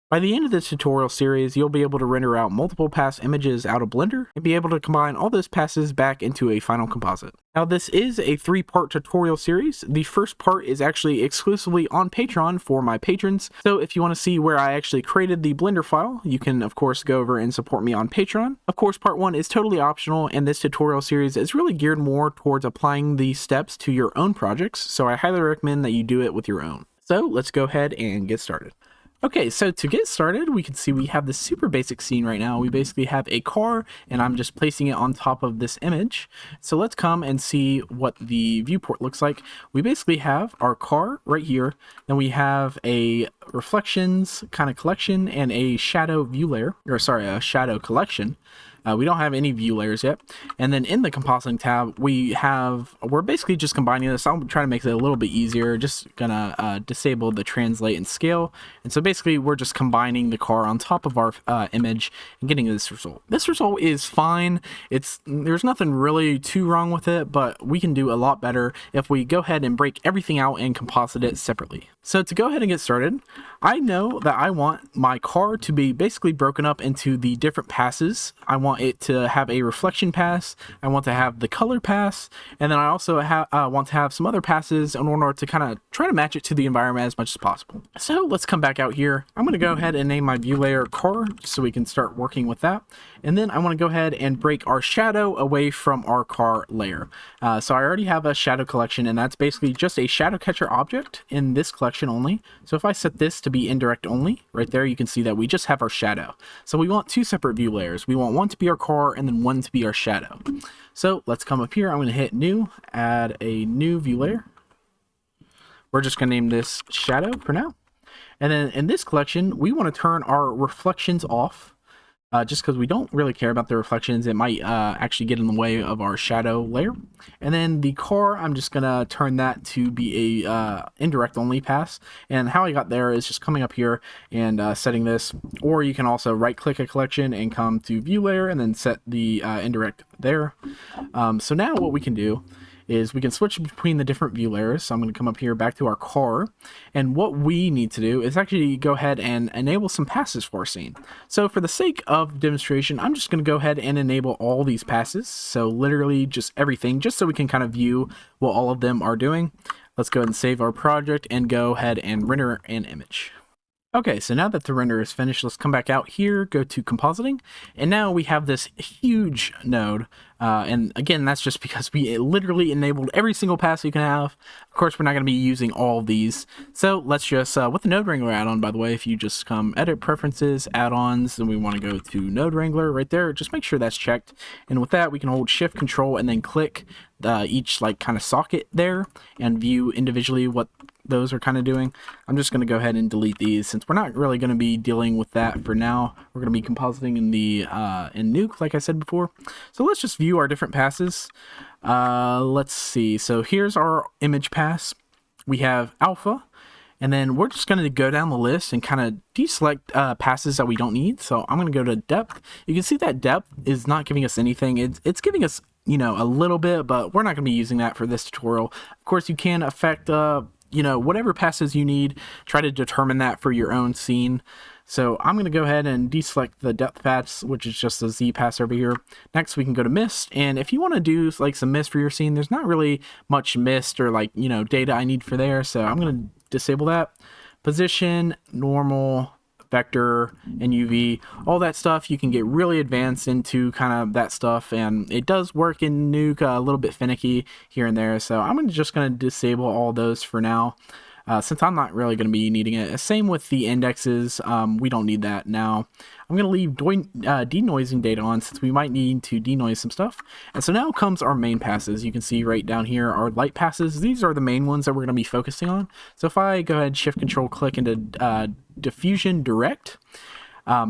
By the end of this tutorial series, you'll be able to render out multiple pass images out of Blender and be able to combine all those passes back into a final composite. Now, this is a 3-part tutorial series. The first part is actually exclusively on Patreon for my patrons, so if you want to see where I actually created the Blender file, you can of course go over and support me on Patreon. Of course, part 1 is totally optional, and this tutorial series is really geared more towards applying these steps to your own projects, so I highly recommend that you do it with your own. So let's go ahead and get started. Okay, so to get started, we can see we have this super basic scene right now. We basically have a car, and I'm just placing it on top of this image. So let's come and see what the viewport looks like. We basically have our car right here, then we have a reflections kind of collection and a shadow view layer, or sorry, a shadow collection. We don't have any view layers yet. And then in the compositing tab, we're basically just combining this. I'll try to make it a little bit easier. Just gonna disable the translate and scale. And so basically we're just combining the car on top of our image and getting this result. This result is fine. There's nothing really too wrong with it, but we can do a lot better if we go ahead and break everything out and composite it separately. So to go ahead and get started, I know that I want my car to be basically broken up into the different passes. I want it to have a reflection pass, I want to have the color pass, and then I also want to have some other passes in order to kind of try to match it to the environment as much as possible. So let's come back out here. I'm going to go ahead and name my view layer car so we can start working with that. And then I want to go ahead and break our shadow away from our car layer. So I already have a shadow collection, and that's basically just a shadow catcher object in this collection only. So if I set this to be indirect only, right there you can see that we just have our shadow. So we want 2 separate view layers. We want one to be our car and then one to be our shadow. So let's come up here. I'm going to hit new, add a new view layer. We're just going to name this shadow for now. And then in this collection, we want to turn our reflections off. Just because we don't really care about the reflections. It might actually get in the way of our shadow layer. And then the car, I'm just gonna turn that to be a indirect only pass. And how I got there is just coming up here and setting this, or you can also right click a collection and come to view layer and then set the indirect there. So now what we can do is we can switch between the different view layers. So I'm going to come up here back to our car, and what we need to do is actually go ahead and enable some passes for our scene. So for the sake of demonstration, I'm just going to go ahead and enable all these passes, so literally just everything, just so we can kind of view what all of them are doing. Let's go ahead and save our project and go ahead and render an image. Okay, so now that the render is finished, let's come back out here, go to compositing, and now we have this huge node, and again, that's just because we literally enabled every single pass you can have. Of course, we're not going to be using all of these, so let's just, with the Node Wrangler add-on, by the way, if you just come edit preferences, add-ons, then we want to go to Node Wrangler right there, just make sure that's checked, and with that, we can hold Shift, Control, and then click each like kind of socket there, and view individually what those are kind of doing. I'm just going to go ahead and delete these since we're not really going to be dealing with that for now. We're going to be compositing in the in Nuke, like I said before. So let's just view our different passes. Let's see. So here's our image pass. We have alpha, and then we're just going to go down the list and kind of deselect passes that we don't need. So I'm going to go to depth. You can see that depth is not giving us anything. It's giving us, you know, a little bit, but we're not going to be using that for this tutorial. Of course, you can affect you know, whatever passes you need, try to determine that for your own scene. So I'm going to go ahead and deselect the depth pass, which is just a Z pass over here. Next, we can go to mist. And if you want to do like some mist for your scene, there's not really much mist or like, you know, data I need for there. So I'm going to disable that. Position, normal, vector, and UV, all that stuff. You can get really advanced into kind of that stuff, and it does work in Nuke a little bit finicky here and there. So I'm just going to disable all those for now, since I'm not really going to be needing it. Same with the indexes. We don't need that now. I'm going to leave denoising data on since we might need to denoise some stuff. And so now comes our main passes. You can see right down here our light passes. These are the main ones that we're going to be focusing on. So if I go ahead, Shift Control click into diffusion direct,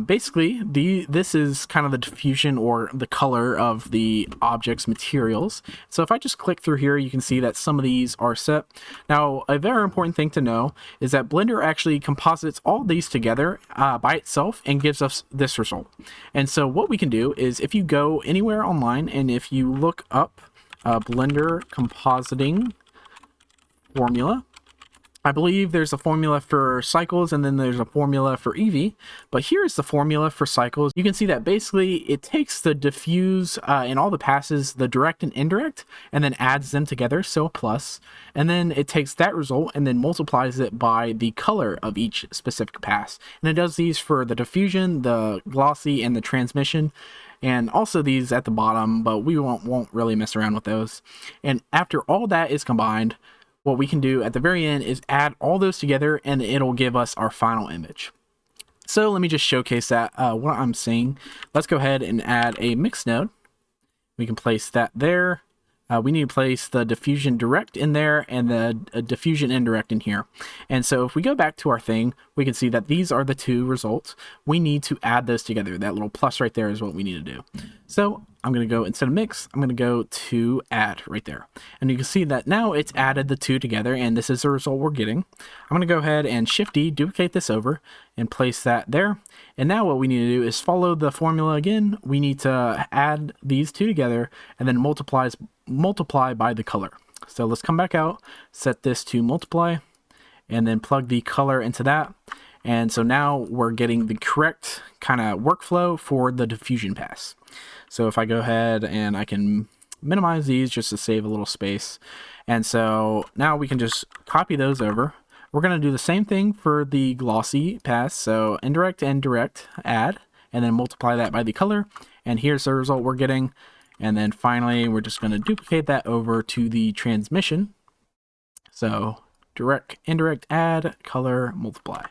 basically this is kind of the diffusion or the color of the object's materials. So if I just click through here, you can see that some of these are set. Now, a very important thing to know is that Blender actually composites all these together by itself and gives us this result. And so what we can do is if you go anywhere online and if you look up Blender compositing formula, I believe there's a formula for cycles and then there's a formula for EV, but here's the formula for cycles. You can see that basically it takes the diffuse in all the passes, the direct and indirect, and then adds them together, so a plus, and then it takes that result and then multiplies it by the color of each specific pass. And it does these for the diffusion, the glossy, and the transmission, and also these at the bottom, but we won't really mess around with those. And after all that is combined, what we can do at the very end is add all those together and it'll give us our final image. So let me just showcase that what I'm seeing. Let's go ahead and add a mix node. We can place that there. We need to place the diffusion direct in there and the diffusion indirect in here. And so if we go back to our thing, we can see that these are the two results. We need to add those together. That little plus right there is what we need to do. So I'm going to go, instead of mix, I'm going to go to add right there. And you can see that now it's added the two together, and this is the result we're getting. I'm going to go ahead and Shift D, duplicate this over, and place that there. And now what we need to do is follow the formula again. We need to add these two together and then multiply by the color. So let's come back out, set this to multiply, and then plug the color into that. And so now we're getting the correct kind of workflow for the diffusion pass. So if I go ahead and I can minimize these just to save a little space. And so now we can just copy those over. We're going to do the same thing for the glossy pass. So indirect and direct, add, and then multiply that by the color. And here's the result we're getting. And then finally, we're just going to duplicate that over to the transmission. So direct, indirect, add, color, multiply.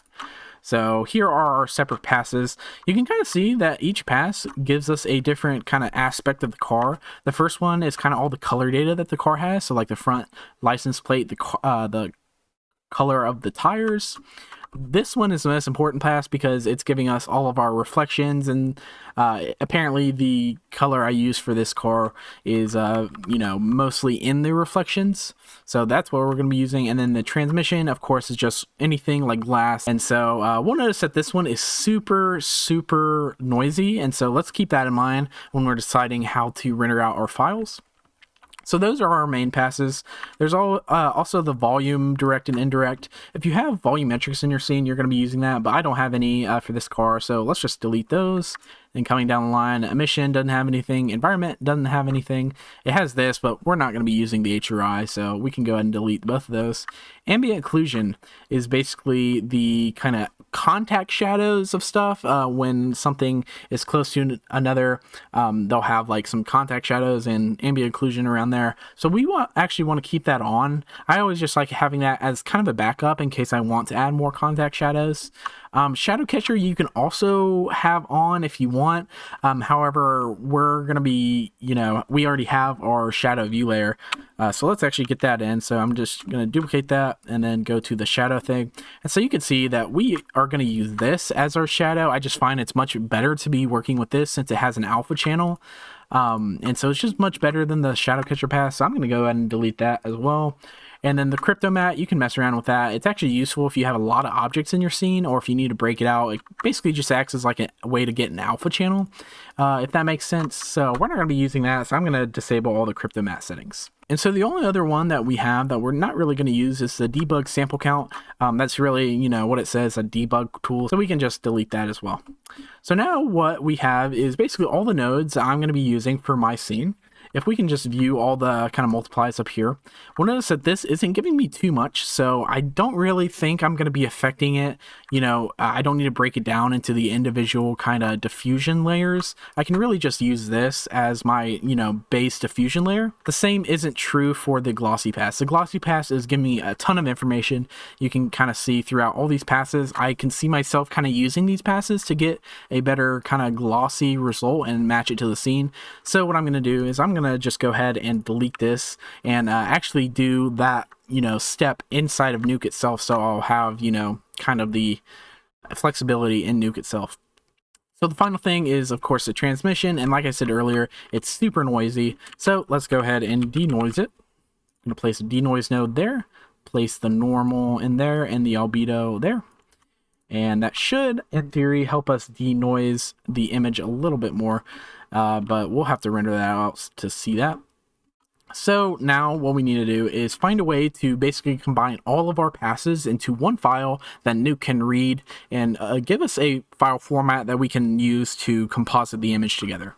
So here are our separate passes. You can kind of see that each pass gives us a different kind of aspect of the car. The first one is kind of all the color data that the car has. So like the front license plate, the color of the tires. This one is the most important pass because it's giving us all of our reflections, and apparently the color I use for this car is mostly in the reflections, so that's what we're going to be using. And then the transmission, of course, is just anything like glass. And so we'll notice that this one is super noisy, and so let's keep that in mind when we're deciding how to render out our files. So those are our main passes. There's also the volume, direct and indirect. If you have volumetrics in your scene, you're going to be using that, but I don't have any for this car, so let's just delete those. And coming down the line, emission doesn't have anything, environment doesn't have anything. It has this, but we're not going to be using the HRI, so we can go ahead and delete both of those. Ambient occlusion is basically the kind of contact shadows of stuff. When something is close to another, they'll have like some contact shadows and ambient occlusion around there. So we actually want to keep that on. I always just like having that as kind of a backup in case I want to add more contact shadows. Shadow catcher you can also have on if you want. However, we're going to be, we already have our shadow view layer. So let's actually get that in. So I'm just going to duplicate that and then go to the shadow thing. And so you can see that we are going to use this as our shadow. I just find it's much better to be working with this since it has an alpha channel. And so it's just much better than the shadow catcher pass. So I'm going to go ahead and delete that as well. And then the crypto mat, you can mess around with that. It's actually useful if you have a lot of objects in your scene or if you need to break it out. It basically just acts as like a way to get an alpha channel, if that makes sense. So we're not going to be using that. So I'm going to disable all the crypto mat settings. And so the only other one that we have that we're not really going to use is the debug sample count. That's really, what it says, a debug tool. So we can just delete that as well. So now what we have is basically all the nodes I'm going to be using for my scene. If we can just view all the kind of multiplies up here, we'll notice that this isn't giving me too much, so I don't really think I'm going to be affecting it. I don't need to break it down into the individual kind of diffusion layers. I can really just use this as my, base diffusion layer. The same isn't true for the glossy pass. The glossy pass is giving me a ton of information. You can kind of see throughout all these passes. I can see myself kind of using these passes to get a better kind of glossy result and match it to the scene. So what I'm going to do is I'm going to just go ahead and delete this and actually do that step inside of Nuke itself, so I'll have kind of the flexibility in Nuke itself. So the final thing is of course the transmission, and like I said earlier, it's super noisy, so let's go ahead and denoise it. I'm going to place a denoise node there, place the normal in there and the albedo there, and that should in theory help us denoise the image a little bit more. But we'll have to render that out to see that. So now what we need to do is find a way to basically combine all of our passes into one file that Nuke can read and give us a file format that we can use to composite the image together.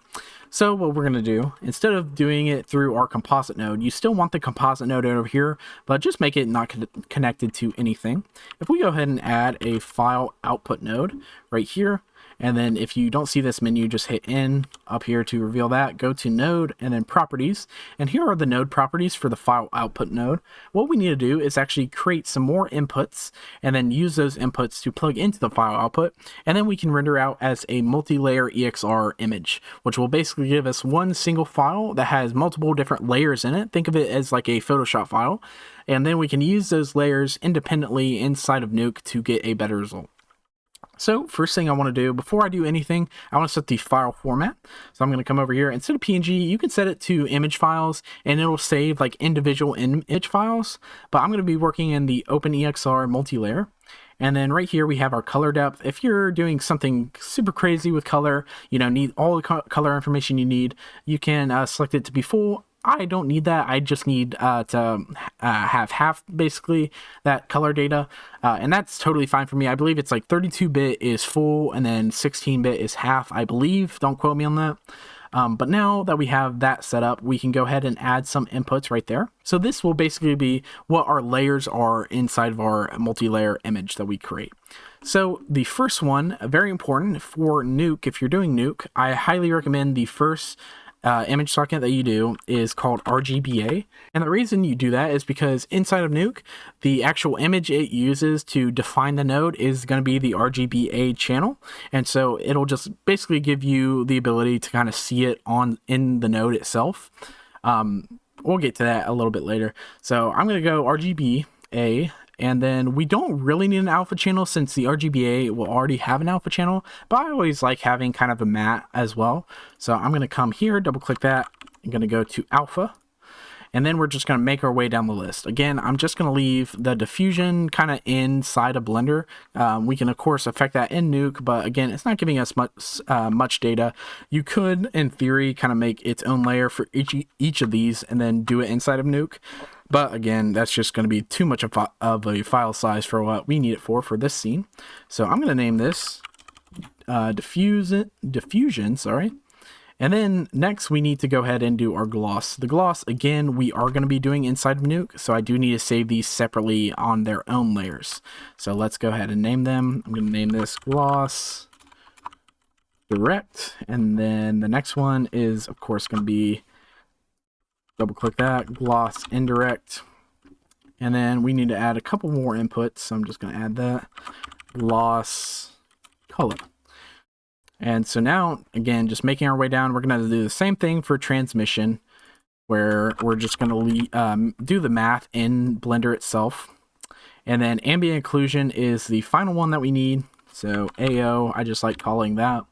So what we're going to do, instead of doing it through our composite node, you still want the composite node over here, but just make it not connected to anything. If we go ahead and add a file output node right here, and then if you don't see this menu, just hit N up here to reveal that. Go to node and then properties. And here are the node properties for the file output node. What we need to do is actually create some more inputs and then use those inputs to plug into the file output. And then we can render out as a multi-layer EXR image, which will basically give us one single file that has multiple different layers in it. Think of it as like a Photoshop file. And then we can use those layers independently inside of Nuke to get a better result. So first thing I want to do, before I do anything, I want to set the file format. So I'm going to come over here. Instead of PNG, you can set it to image files, and it'll save like individual image files. But I'm going to be working in the OpenEXR multi-layer. And then right here we have our color depth. If you're doing something super crazy with color, need all the color information you need, you can select it to be full. I don't need that. I just need to have half basically that color data, and that's totally fine for me. I believe it's like 32-bit is full and then 16-bit is half, I believe. Don't quote me on that. But now that we have that set up, we can go ahead and add some inputs right there. So this will basically be what our layers are inside of our multi-layer image that we create. So the first one, very important for Nuke, if you're doing Nuke, I highly recommend the first image socket that you do is called RGBA. And the reason you do that is because inside of Nuke, the actual image it uses to define the node is going to be the RGBA channel. And so it'll just basically give you the ability to kind of see it in the node itself. We'll get to that a little bit later. So I'm going to go RGBA. And then we don't really need an alpha channel since the RGBA will already have an alpha channel, but I always like having kind of a matte as well. So I'm going to come here, double click that. I'm going to go to alpha, and then we're just going to make our way down the list. Again, I'm just going to leave the diffusion kind of inside of Blender. We can of course affect that in Nuke, but again, it's not giving us much data. You could, in theory, kind of make its own layer for each of these and then do it inside of Nuke. But again, that's just going to be too much of a file size for what we need it for this scene. So I'm going to name this diffusion, sorry. And then next we need to go ahead and do our gloss. The gloss, again, we are going to be doing inside of Nuke, so I do need to save these separately on their own layers. So let's go ahead and name them. I'm going to name this gloss direct, and then the next one is of course going to be, double click that, gloss indirect. And then we need to add a couple more inputs, so I'm just going to add that, gloss color. And so now, again, just making our way down, we're going to do the same thing for transmission, where we're just going to do the math in Blender itself. And then ambient occlusion is the final one that we need. So AO, I just like calling that.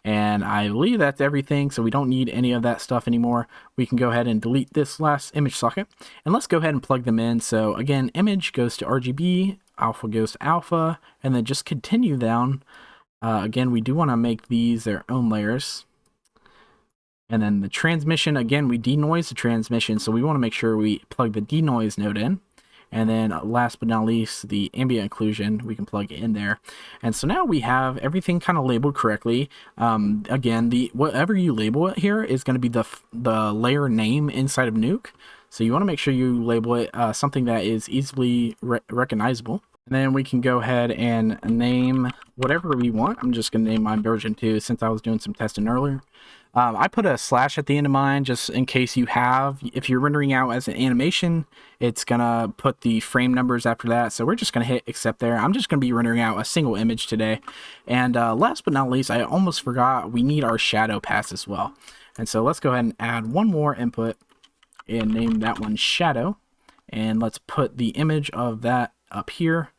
And I believe that's everything, so we don't need any of that stuff anymore. We can go ahead and delete this last image socket. And let's go ahead and plug them in. So again, image goes to RGB, alpha goes to alpha, and then just continue down. Again, we do want to make these their own layers. And then the transmission, again, we denoise the transmission, so we want to make sure we plug the denoise node in. And then last but not least, the ambient occlusion, we can plug it in there. And so now we have everything kind of labeled correctly. Again, whatever you label it here is going to be the layer name inside of Nuke. So you want to make sure you label it something that is easily recognizable. And then we can go ahead and name whatever we want. I'm just going to name mine version 2 since I was doing some testing earlier. I put a slash at the end of mine just in case if you're rendering out as an animation, it's going to put the frame numbers after that. So we're just going to hit accept there. I'm just going to be rendering out a single image today. And last but not least, I almost forgot, we need our shadow pass as well. And so let's go ahead and add one more input and name that one shadow. And let's put the image of that up here.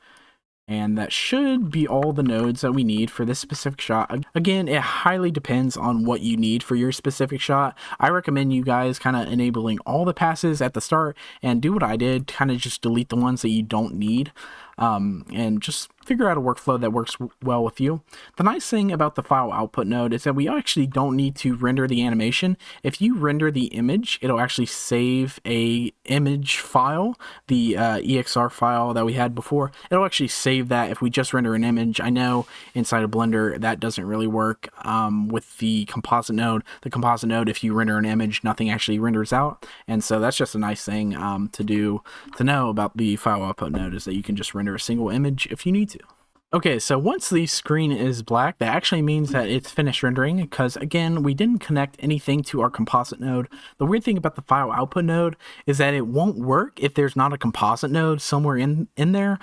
And that should be all the nodes that we need for this specific shot. Again, it highly depends on what you need for your specific shot. I recommend you guys kind of enabling all the passes at the start and do what I did, kind of just delete the ones that you don't need. And just figure out a workflow that works well with you. The nice thing about the file output node is that we actually don't need to render the animation. If you render the image, it'll actually save a image file, the EXR file that we had before. It'll actually save that if we just render an image. I know inside of Blender that doesn't really work with the composite node. The composite node, if you render an image, nothing actually renders out, and so that's just a nice thing to know about the file output node, is that you can just render a single image if you need to. Okay, so once the screen is black, that actually means that it's finished rendering, because again, we didn't connect anything to our composite node. The weird thing about the file output node is that it won't work if there's not a composite node somewhere in there.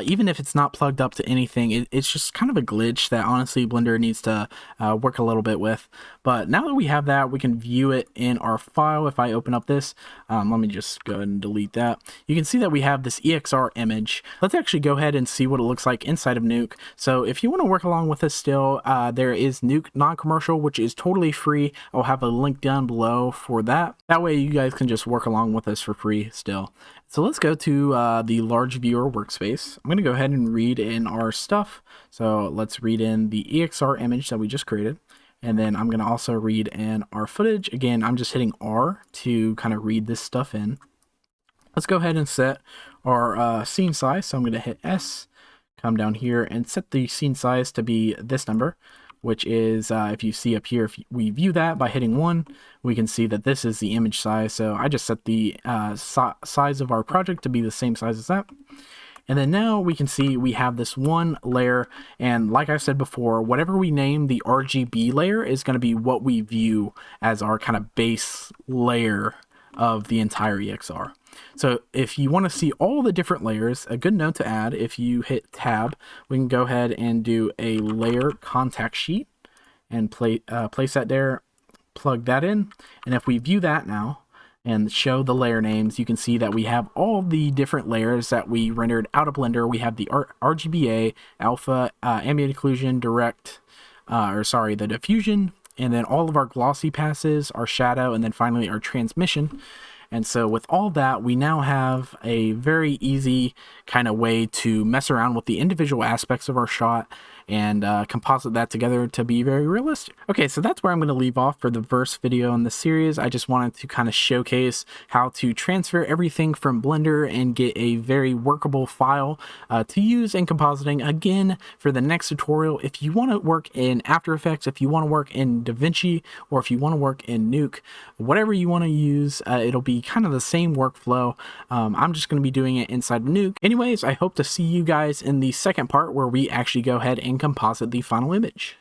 Even if it's not plugged up to anything, it's just kind of a glitch that honestly Blender needs to work a little bit with. But now that we have that, we can view it in our file. If I open up this, let me just go ahead and delete that. You can see that we have this EXR image. Let's actually go ahead and see what it looks like inside of Nuke. So if you want to work along with us still, there is Nuke non-commercial, which is totally free. I'll have a link down below for that. That way you guys can just work along with us for free still. So let's go to the large viewer workspace. I'm going to go ahead and read in our stuff. So let's read in the EXR image that we just created. And then I'm going to also read in our footage. Again, I'm just hitting R to kind of read this stuff in. Let's go ahead and set our scene size. So I'm going to hit S, come down here and set the scene size to be this number, which is, if you see up here, if we view that by hitting 1, we can see that this is the image size. So I just set the size of our project to be the same size as that. And then now we can see we have this one layer, and like I said before, whatever we name the RGB layer is going to be what we view as our kind of base layer of the entire EXR. So if you want to see all the different layers, a good note to add, if you hit tab, we can go ahead and do a layer contact sheet and place that there, plug that in, and if we view that now and show the layer names, you can see that we have all the different layers that we rendered out of Blender. We have the RGBA, alpha, ambient occlusion, direct, the diffusion, and then all of our glossy passes, our shadow, and then finally our transmission. And so with all that, we now have a very easy kind of way to mess around with the individual aspects of our shot and composite that together to be very realistic. Okay, so that's where I'm going to leave off for the first video in the series. I just wanted to kind of showcase how to transfer everything from Blender and get a very workable file to use in compositing. Again, for the next tutorial, if you want to work in After Effects, if you want to work in DaVinci, or if you want to work in Nuke, whatever you want to use, it'll be kind of the same workflow. I'm just going to be doing it inside of Nuke. Anyways, I hope to see you guys in the second part where we actually go ahead and composite the final image.